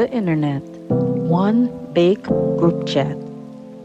The internet. One big group chat.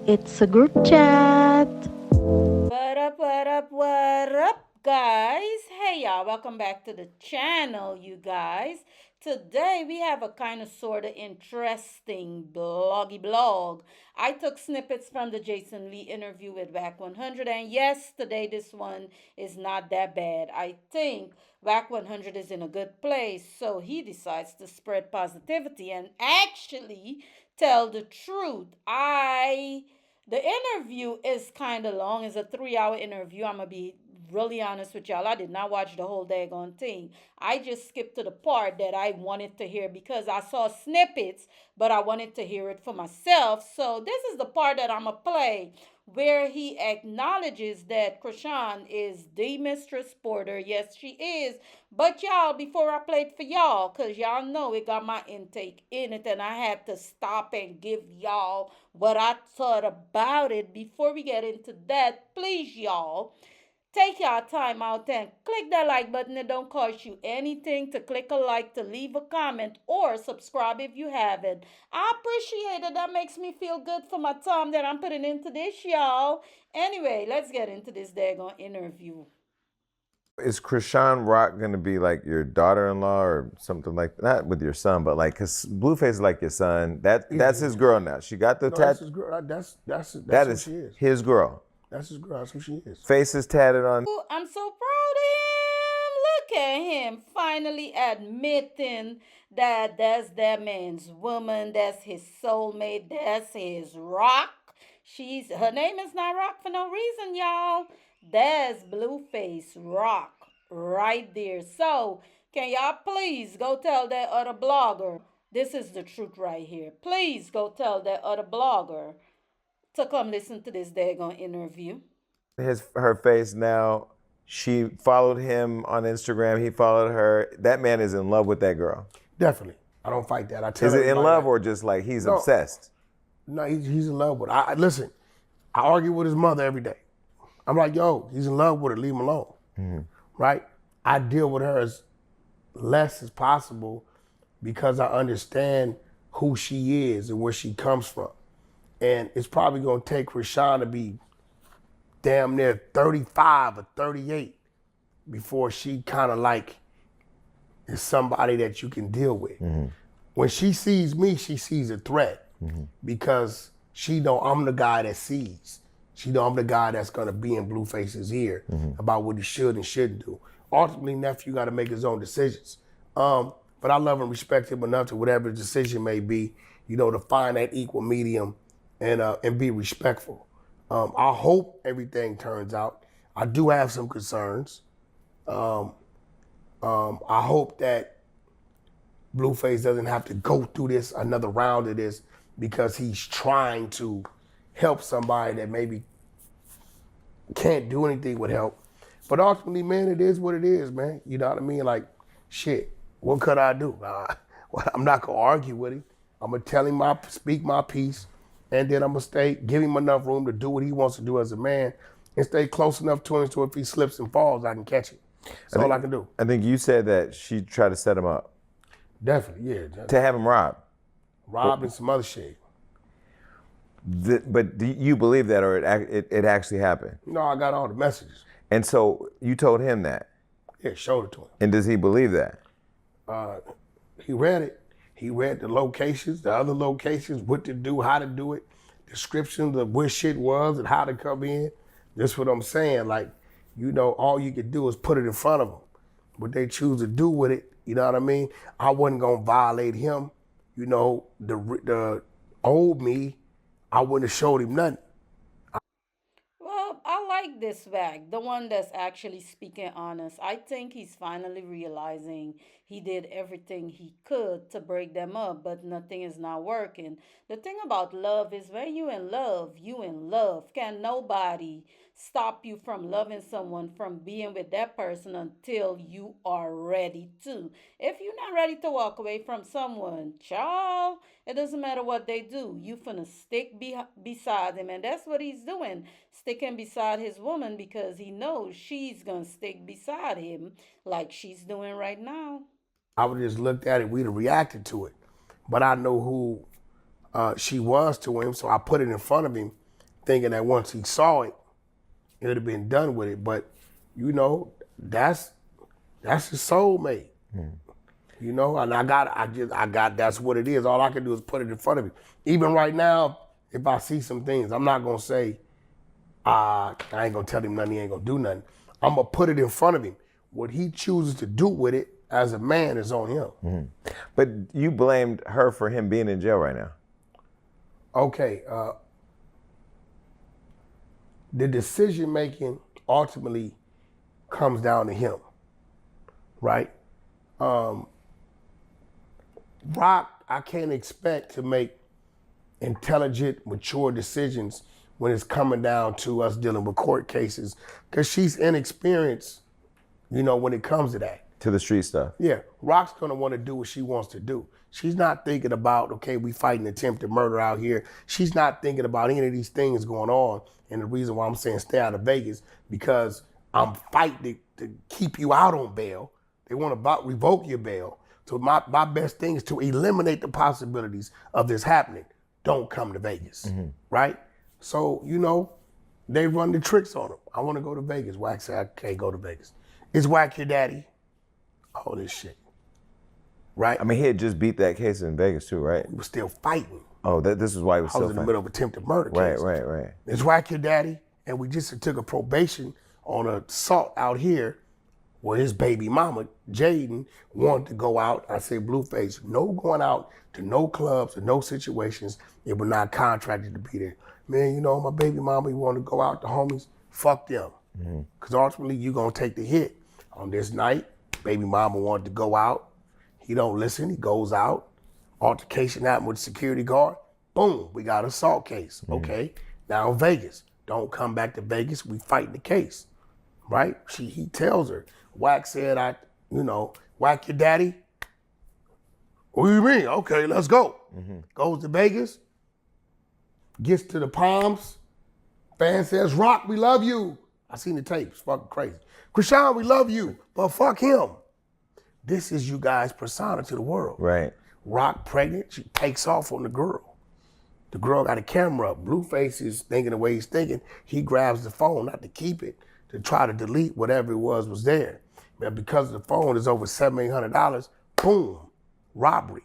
It's a group chat. What up, guys? Hey, y'all, welcome back to the channel, you guys. Today we have a kind of sort of interesting bloggy blog. I took snippets from the Jason Lee interview with Wack 100, and yes, today this one is not that bad. I think Wack 100 is in a good place, so he decides to spread positivity and actually tell the truth. The interview is kind of long. It's a 3 hour interview. I'm going to be really honest with y'all. I did not watch the whole daggone thing. I just skipped to the part that I wanted to hear because I saw snippets, but I wanted to hear it for myself. So this is the part that I'm going to play where he acknowledges that Krishan is the Mistress Porter. Yes, she is. But y'all, before I play it for y'all, because y'all know it got my intake in it, and I had to stop and give y'all what I thought about it. Before we get into that, please, y'all, take your time out and click that like button. It don't cost you anything to click a like, to leave a comment, or subscribe if you haven't. I appreciate it. That makes me feel good for my time that I'm putting into this, y'all. Anyway, let's get into this daggone interview. Is Krishan Rock gonna be like your daughter-in-law or something like that? Not with your son, but like, cause Blueface is like your son. That's his girl now. She got the No, that's tattoo. his girl. That's That who is she is. his girl. That's his girl. That's who she is. Face is tatted on. Ooh, I'm so proud of him. Look at him finally admitting that that's that man's woman, that's his soulmate, that's his rock. Her name is not Rock for no reason, y'all. That's Blueface Rock right there. So can y'all please go tell that other blogger? This is the truth right here. Please go tell that other blogger to come listen to this daggone interview. Her face now. She followed him on Instagram. He followed her. That man is in love with that girl. Definitely. I don't fight that. I tell Is it in everybody love that. or just like he's No. obsessed? No, he's in love with her. Listen, I argue with his mother every day. I'm like, yo, he's in love with her. Leave him alone. Right? I deal with her as less as possible because I understand who she is and where she comes from. And it's probably going to take Krishan to be damn near 35 or 38 before she kind of like is somebody that you can deal with. When she sees me, she sees a threat because she know I'm the guy that sees. She know I'm the guy that's gonna be in Blueface's ear about what he should and shouldn't do. Ultimately, nephew got to make his own decisions. But I love and respect him enough to whatever the decision may be, to find that equal medium and be respectful. I hope everything turns out. I do have some concerns. I hope that Blueface doesn't have to go through this, another round of this, because he's trying to help somebody that maybe can't do anything with help. But ultimately, man, it is what it is, man. You know what I mean? Like, shit, what could I do? I'm not gonna argue with him. I'm gonna tell him speak my piece, and then I'm gonna give him enough room to do what he wants to do as a man, and stay close enough to him so if he slips and falls, I can catch him. That's all I can do. I think you said that she tried to set him up Definitely, yeah. to have him robbed. Rob and some other shit. But do you believe that, or it actually happened? No, I got all the messages. And so you told him that. Yeah, showed it to him. And does he believe that? He read it. He read the locations, the other locations, what to do, how to do it, descriptions of where shit was and how to come in. That's what I'm saying. Like, all you could do is put it in front of them. What they choose to do with it, you know what I mean? I wasn't gonna violate him. The old me, I wouldn't have showed him nothing. Well, I like this Wack, the one that's actually speaking honest. I think he's finally realizing he did everything he could to break them up, but nothing is not working. The thing about love is when you in love, you in love. Can nobody stop you from loving someone, from being with that person until you are ready to. If you're not ready to walk away from someone, child, it doesn't matter what they do. You finna stick beside him, and that's what he's doing, sticking beside his woman because he knows she's gonna stick beside him like she's doing right now. I would have just looked at it, we'd have reacted to it. but I know who she was to him, so I put it in front of him, thinking that once he saw it, it would have been done with it. But you know, that's his soulmate. You know, and I got. That's what it is. All I can do is put it in front of him. Even right now, if I see some things, I'm not gonna say, I ain't gonna tell him nothing. He ain't gonna do nothing. I'm gonna put it in front of him. What he chooses to do with it as a man is on him. But you blamed her for him being in jail right now. Okay. The decision making ultimately comes down to him, right? Rock, I can't expect to make intelligent, mature decisions when it's coming down to us dealing with court cases, because she's inexperienced, you know, when it comes to that. To the street stuff. Yeah, Rock's gonna want to do what she wants to do. She's not thinking about, okay, we fighting attempted murder out here. She's not thinking about any of these things going on. And the reason why I'm saying stay out of Vegas, because I'm fighting to keep you out on bail. They want to revoke your bail. So my best thing is to eliminate the possibilities of this happening. Don't come to Vegas, right? So, you know, they run the tricks on him. I want to go to Vegas. Wack said, I can't go to Vegas. Is Wack your daddy? All this shit, right? I mean, he had just beat that case in Vegas too, right? We were still fighting. Oh, this is why he was I still was in the middle of attempted murder case. Right. Is Wack your daddy? And we just took a probation on assault out here where his baby mama, Jaden, wanted to go out. I say, Blueface, no going out to no clubs or no situations. They were not contracted to be there. Man, you know, my baby mama, you want to go out, the homies, fuck them. Because ultimately, you're going to take the hit. On this night, baby mama wanted to go out. He don't listen, he goes out. Altercation happened with the security guard. Boom, we got an assault case. Okay, now Vegas. Don't come back to Vegas, we fighting the case, right? He tells her, Wack said, Wack your daddy? What do you mean? Okay, let's go. Goes to Vegas, gets to the Palms. Fan says, Rock, we love you. I seen the tapes, fucking crazy. Chrisean, we love you, but fuck him. This is you guys' persona to the world. Right. Rock pregnant, she takes off on the girl. The girl got a camera up. Blueface is thinking the way he's thinking. He grabs the phone, not to keep it, to try to delete whatever it was there. But because the phone is over $700-800, boom, robbery.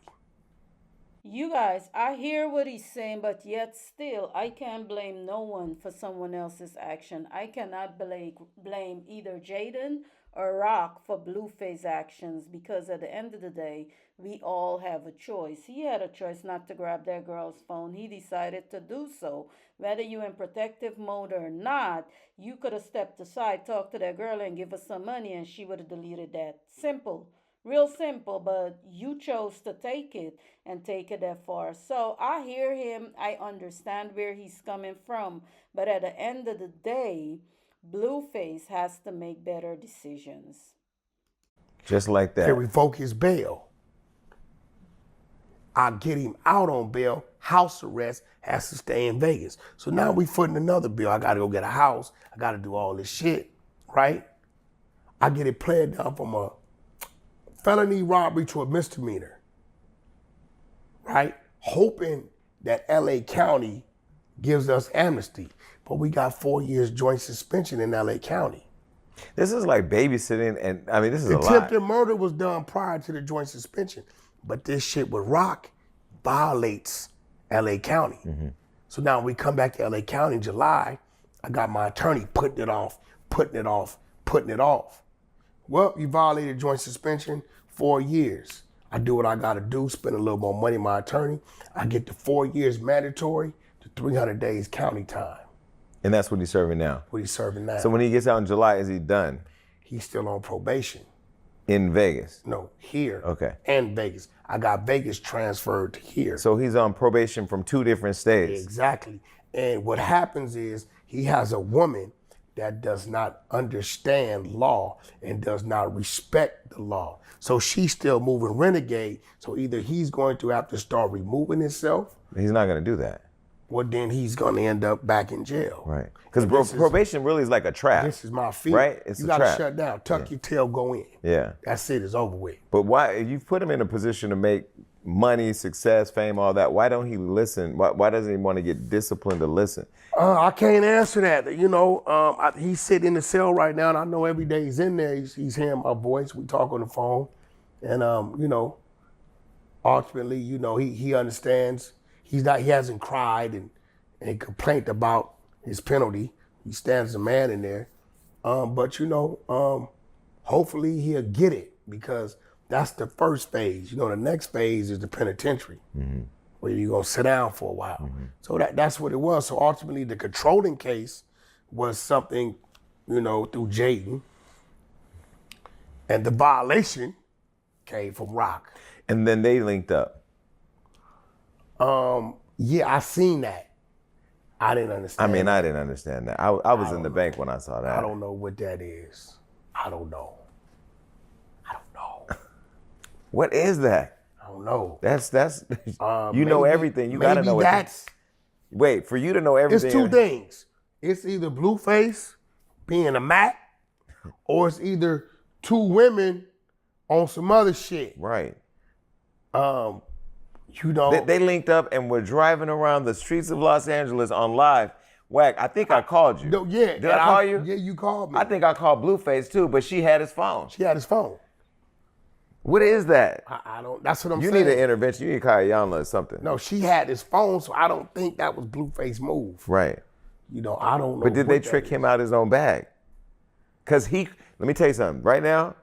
You guys, I hear what he's saying, but yet still, I can't blame no one for someone else's action. I cannot blame either Jaden or Rock for Blueface actions, because at the end of the day, we all have a choice. He had a choice not to grab that girl's phone. He decided to do so. Whether you're in protective mode or not, you could have stepped aside, talked to that girl, and give her some money, and she would have deleted that. Simple. Real simple, but you chose to take it and take it that far. So I hear him. I understand where he's coming from. But at the end of the day, Blueface has to make better decisions. Just like that. They revoke his bail. I get him out on bail. House arrest, has to stay in Vegas. So now we footing another bill. I got to go get a house. I got to do all this shit, right? I get it played down from a felony robbery to a misdemeanor, right? Hoping that LA County gives us amnesty. But we got 4 years joint suspension in LA County. This is like babysitting, and I mean, this is a lot. Attempted murder was done prior to the joint suspension. But this shit with Rock violates LA County. So now we come back to LA County in July. I got my attorney putting it off. Well, you violated joint suspension, 4 years. I do what I gotta do, spend a little more money on my attorney. I get the 4 years mandatory to 300 days county time. And that's what he's serving now. What he's serving now. So when he gets out in July, is he done? He's still on probation. In Vegas? No, here. Okay. And Vegas. I got Vegas transferred to here. So he's on probation from 2 different states. Exactly. And what happens is he has a woman that does not understand law and does not respect the law. So she's still moving renegade. So either he's going to have to start removing himself. He's not going to do that. Well, then he's going to end up back in jail. Right. Because probation really is like a trap. This is my fear. Right? It's you a got to trap. shut down. Tuck your tail, go in. Yeah. That's it. It's over with. But why? You've put him in a position to make money, success, fame, all that. Why don't he listen? Why doesn't he want to get disciplined to listen? I can't answer that. You know, he's sitting in the cell right now, and I know every day he's in there, he's hearing my voice. We talk on the phone, and you know, ultimately, you know, he understands. He hasn't cried and complained about his penalty. He stands as a man in there, but you know, hopefully he'll get it, because that's the first phase. You know, the next phase is the penitentiary. Where you're gonna sit down for a while. So that's what it was. So ultimately the controlling case was something, you know, through Jaden. And the violation came from Rock. And then they linked up. Yeah, I seen that. I didn't understand. I mean, I didn't understand that. I was in the bank when I saw that. I don't know what that is. I don't know. What is that? I don't know. That's you know everything. You gotta know maybe that's wait, for you to know everything. It's two things. It's either Blueface being a Mac, or it's either two women on some other shit. Right. You know, They linked up and were driving around the streets of Los Angeles on live. Wack, I think I called you. Yeah. Did I call you? Yeah, you called me. I think I called Blueface too, but she had his phone. She had his phone. What is that? I don't. That's what I'm You saying. need an intervention. You need Kayana or something. No, she had his phone, so I don't think that was Blueface move. Right. You know, I don't know. But did they trick him out his own bag? Because let me tell you something. Right now,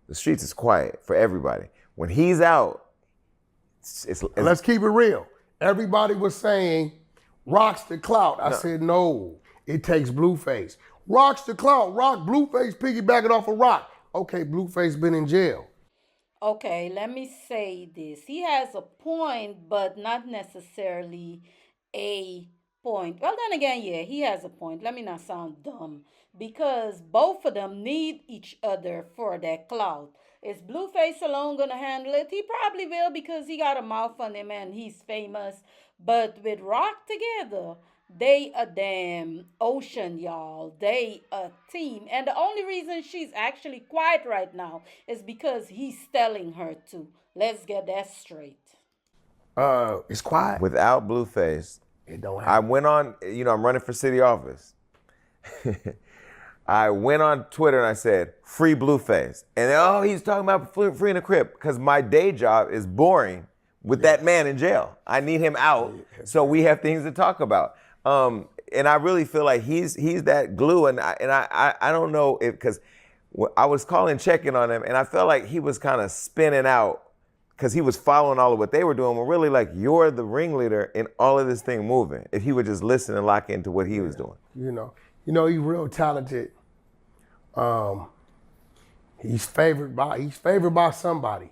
the streets is quiet for everybody. When he's out, it's let's keep it real. Everybody was saying, Rock's the clout. I said, no, it takes Blueface. Rock's the clout. Rock, Blueface piggybacking off of Rock. Okay, Blueface been in jail. Okay, let me say this. He has a point, but not necessarily a point. Well, then again, yeah, he has a point. Let me not sound dumb, because both of them need each other for that clout. Is Blueface alone gonna handle it? He probably will, because he got a mouth on him and he's famous. But with Rock together, they a damn ocean, y'all. They a team. And the only reason she's actually quiet right now is because he's telling her to. Let's get that straight. It's quiet. without Blueface. It don't I happen. went on, I'm running for city office. I went on Twitter and I said, free Blueface. And he's talking about free in the crib, because my day job is boring with that man in jail. I need him out so we have things to talk about. And I really feel like he's that glue. And I don't know if, because I was checking on him, and I felt like he was kind of spinning out because he was following all of what they were doing. But really, like, you're the ringleader in all of this thing moving. If he would just listen and lock into what he was doing. You know, he's real talented. He's favored by somebody,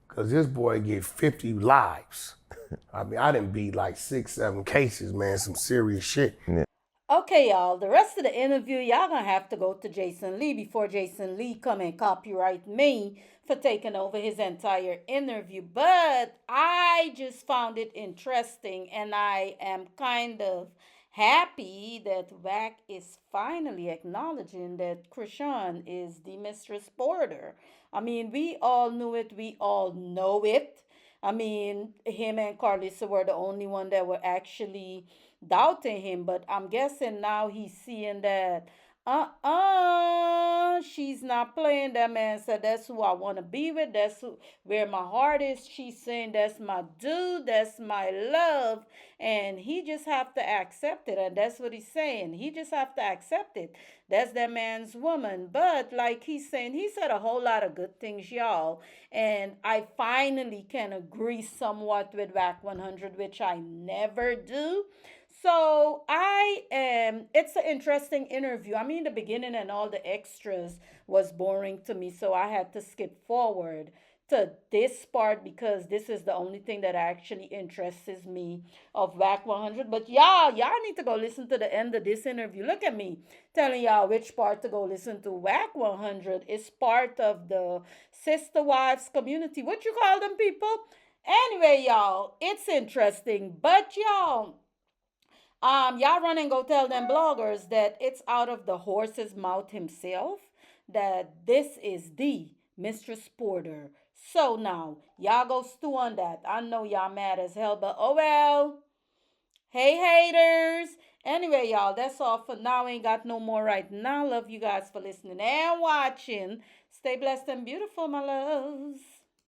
because this boy get 50 lives. I mean, I didn't beat like 6, 7 cases, man, some serious shit. Yeah. Okay, y'all, the rest of the interview, y'all gonna have to go to Jason Lee before Jason Lee come and copyright me for taking over his entire interview. But I just found it interesting, and I am kind of happy that Wack is finally acknowledging that Krishan is the Mrs.Porter. I mean, we all knew it, we all know it. I mean, him and Karlisse were the only one that were actually doubting him, but I'm guessing now he's seeing that she's not playing. That man said, that's who I want to be with, that's where my heart is. She's saying, that's my dude, that's my love, and he just have to accept it. And that's what he's saying, he just have to accept it. That's that man's woman. But like he's saying, he said a whole lot of good things, y'all, and I finally can agree somewhat with Wack 100, which I never do. So it's an interesting interview. I mean, the beginning and all the extras was boring to me, so I had to skip forward to this part, because this is the only thing that actually interests me of Wack 100. But y'all need to go listen to the end of this interview. Look at me telling y'all which part to go listen to. Wack 100 is part of the Sister Wives community. What you call them, people? Anyway, y'all, it's interesting. But y'all run and go tell them bloggers that it's out of the horse's mouth himself that this is the Mrs.Porter So now, y'all go stew on that. I know y'all mad as hell, but oh well. Hey, haters. Anyway, y'all, that's all for now. Ain't got no more right now. Love you guys for listening and watching. Stay blessed and beautiful, my loves.